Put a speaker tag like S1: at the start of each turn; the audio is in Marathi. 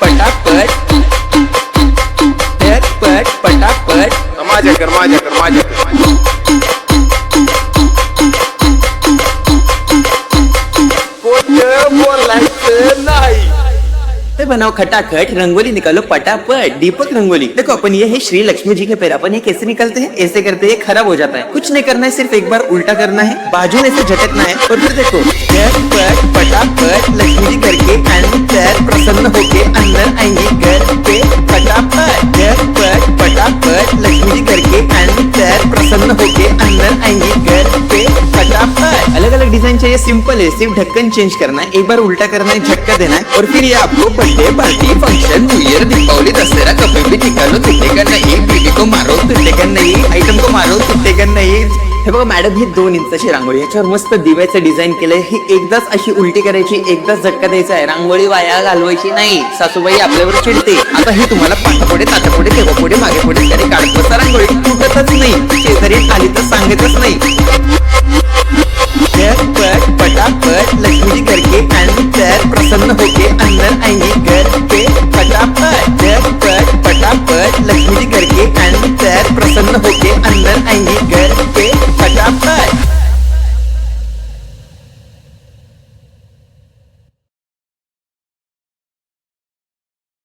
S1: पटापट झटपट पटापट
S2: माझ्याकर खोटं बोलायचं नाही।
S1: बनाओ खटाखट, रंगोली निकालो पटापट, दीपक रंगोली। देखो अपन ये है श्री लक्ष्मी जी के पैर, अपन ये कैसे निकलते हैं, ऐसे करते हैं, खराब हो जाता है। कुछ नहीं करना है, सिर्फ एक बार उल्टा करना है, बाजू में से झटकना है और फिर देखो झटपट पटापट लक्ष्मी जी घर के अंदर प्रसन्न होके अंदर आएंगे घर पे फटाफट। झटपट पटापट लक्ष्मी जी घर के अंदर प्रसन्न होके अंदर आएंगे घर पे फटाफट। अलग अलग डिजाइन चाहिए, सिंपल है, सिर्फ ढक्कन चेंज करना है, एक बार उल्टा करना है, झटका देना है और फिर ये आपको birthday party function new year Deepavali Dussehra कभी भी निकालो, टूटेगा नहीं, बीवी को मारो टूटेगा नहीं, आयटम को मारो टूटेगा नाही। हे बघा मॅडम, ही 2 इंचाची रांगोळी, याच्यावर मस्त दिव्याचं डिझाइन केलंय। ही एकदाच अशी उलटी करायची, एकदाच झटका द्यायचा आहे, रांगोळी वाया घालवायची नाही, सासूबाई आपल्यावर चिडते। आता ही तुम्हाला पाठापुढे ताटापुढे तेव्हा पुढे मागे पुढे तरी काढत बसा, रांगोळी तुटतच नाही, शेजारी आली तर सांगतच नाही।